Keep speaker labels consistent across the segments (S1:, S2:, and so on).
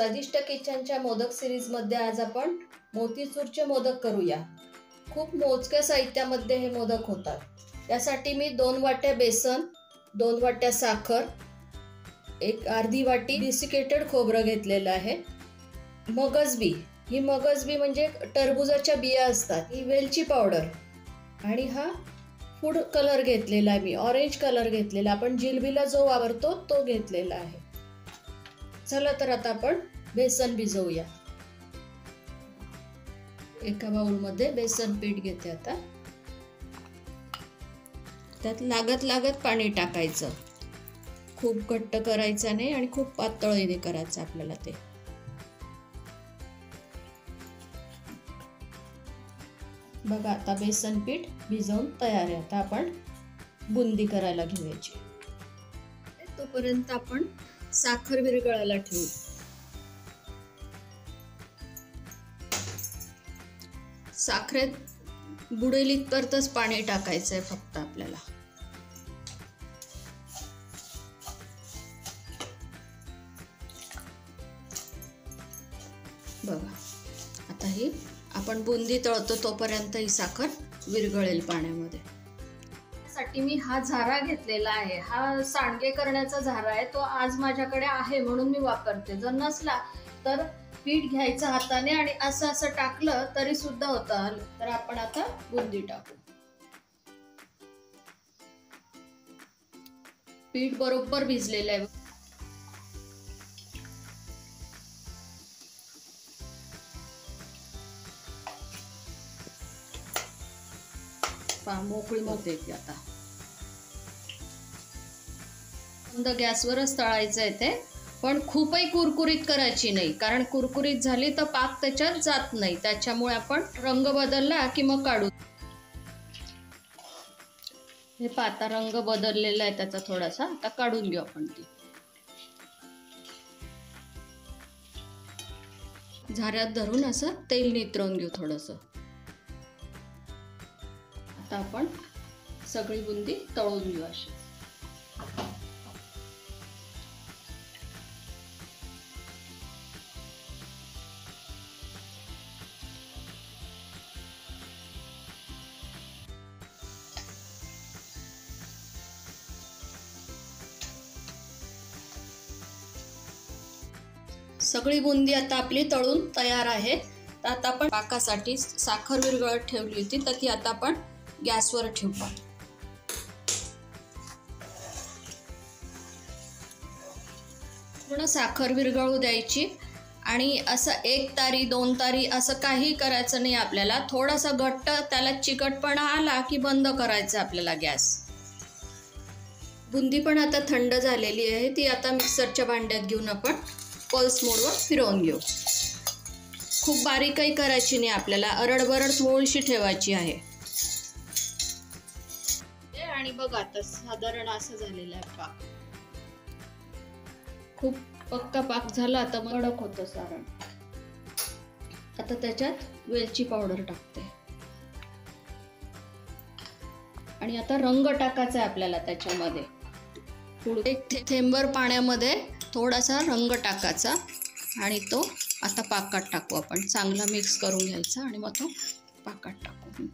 S1: स्वादिष्ट किचनच्या मोदक सिरीजमध्ये आज आपण मोतीचूरचे मोदक करूया। खूप मोजक्या साहित्यामध्ये हे मोदक होतात। यासाठी मी 2 वाट्या बेसन, 2 वाट्या साखर, एक अर्धी वाटी डिसिकेटेड खोबरं घेतलेलं आहे। मगजबी, ही मगजबी म्हणजे टरबूजाच्या बिया असतात। ही वेलची पावडर आणि हा फूड कलर घेतलेला आहे मी, ऑरेंज कलर घेतलेला, आपण जिलबीला जो वापरतो तो घेतलेला आहे। चला तर आता आपण बेसन भिजवूया। एका बाउलमध्ये बेसन पीठ घेते आता। त्यात लागत लागत पाणी टाकायचं, खूप घट्ट करायचं नाही आणि खूप पातळही नाही करायचं आपल्याला ते। बघा आता बेसन पीठ भिजवून तयार आहे। आता आपण बुंदी करायला घेऊयाची। तोपर्यंत आपण साखर विरघळायला ठेवू। साखरेत बुडेल इतपतच पाणी टाकायचंय फक्त आपल्याला। बघा आता ही आपण बुंदी तळतो तोपर्यंत ही साखर विरघळेल पाण्यामध्ये। साठी मी हा झारा घेतलेला आहे। हा सांडगे करण्याचा झारा आहे, तो आज माझ्याकडे आहे म्हणून मी वापरते। जर नसला तर पीठ घ्यायचं हाताने आणि असं असं टाकलं तरी सुद्धा होतं। तर आपण आता बुंदी टाकू। पीठ बरोबर भिजलेलं आहे। मोकळी होते ती आता। मंद गॅसवरच तळायचं आहे ते, पण खूपही कुरकुरीत करायची नाही, कारण कुरकुरीत झाली तर पाक त्याच्यात जात नाही। त्याच्यामुळे आपण रंग बदलला की मग काढू। हे पाता रंग बदललेला आहे त्याचा थोडासा, आता काढून घेऊ आपण ती। झाऱ्यात धरून असं तेल नितरवून घेऊ थोडंसं। आता आपण सगळी बुंदी तळून घेऊ अशी। सगळी बुंदी आता आपली तळून तयार आहे। तर आता आपण पाकासाठी साखर विरघळत ठेवली होती तर ती आता आपण गॅसवर ठेवू। पूर्ण साखर विरघळू द्यायची आणि असं 1 तारी 2 तारी असं काही करायचं नाही आपल्याला। थोडासा घट्ट त्याला चिकटपणा आला की बंद करायचं आपल्याला गॅस। बुंदी पण आता थंड झालेली आहे, ती आता मिक्सरच्या भांड्यात घेऊन आपण पल्स मोडवर फिरवून घेऊ। खूप बारीकही करायची नाही आपल्याला, अरडबरड थोडीशी ठेवायची आहे। आणि बघा आता साधारण असं झालेलं आहे पाक। खूप पक्का पाक झाला, आता कडक होतं सारण। आता त्याच्यात वेलची पावडर टाकते आणि आता रंग टाकायचा आहे आपल्याला त्याच्यामध्ये। 1 थेंबर पाण्यामध्ये थोडासा रंग टाकायचा आणि तो आता पाकात टाकू आपण। चांगला मिक्स करून घ्यायचा आणि मग तो पाकात टाकू।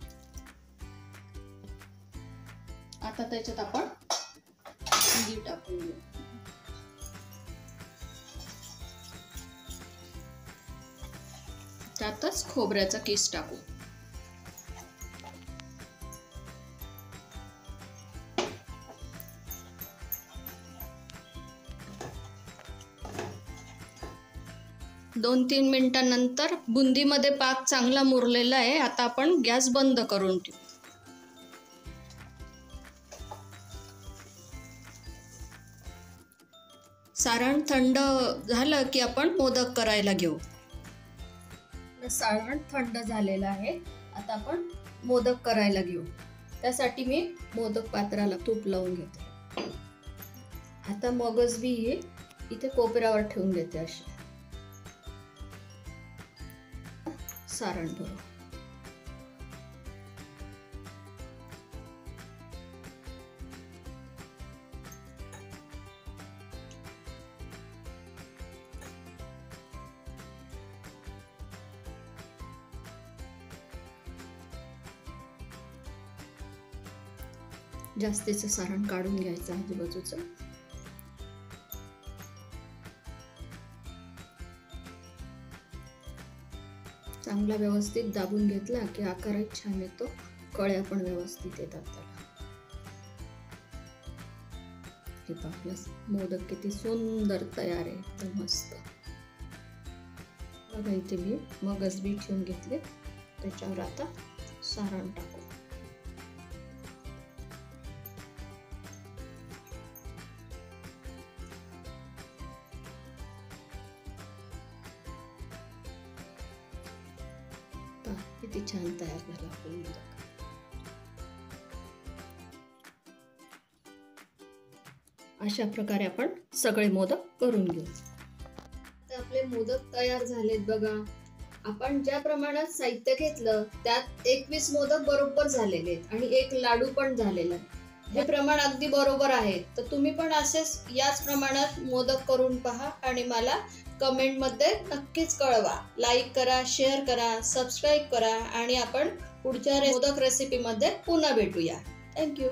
S1: आता त्याच्यात आपण बुंदी टाकून घेऊ। त्यातच खोबऱ्याचा किस टाकू। दोन 3 मिनिटांनंतर बुंदीमध्ये पाक चांगला मुरलेला आहे। आता आपण गॅस बंद करून ठेवू। सारण थंड झालं की आपण मोदक करायला घेऊ। सारण थंड झालेलं आहे, आता आपण मोदक करायला घेऊ। त्यासाठी मी मोदक पात्राला तूप लावून घेते। आता मगजबी इथे कोपऱ्यावर ठेवून घेते अशी। सारण भरू। जास्तीचं सारण काढून घ्यायचं आजूबाजूचं. चांगला व्यवस्थित दाबून घेतला की आकारही छान येतो, कळ्या पण व्यवस्थित येतात त्याला. हे आपला मोदक किती सुंदर तयार आहे, एकदम मस्त. बघा इथे मी मगज बी ठेवून घेतले, त्याच्यावर आता सारण टाकू. किती छान तयार झाला आपला मोदक. अशा प्रकारे आपण सगळे मोदक करून घेऊ. आपले मोदक तयार झालेत बघा. आपण ज्या प्रमाणात साहित्य घेतलं त्यात 21 मोदक बरोबर झालेले आहेत आणि एक लाडू पण झालेला आहे. हे प्रमाण अगदी बरोबर आहे. तर तुम्ही पण असेच याच प्रमाणात मोदक करून पहा आणि मला कमेंट मध्ये नक्कीच कळवा. लाईक करा, शेअर करा, सबस्क्राईब करा आणि आपण पुढच्या मोदक रेसिपी मध्ये पुन्हा भेटूया. थँक्यू.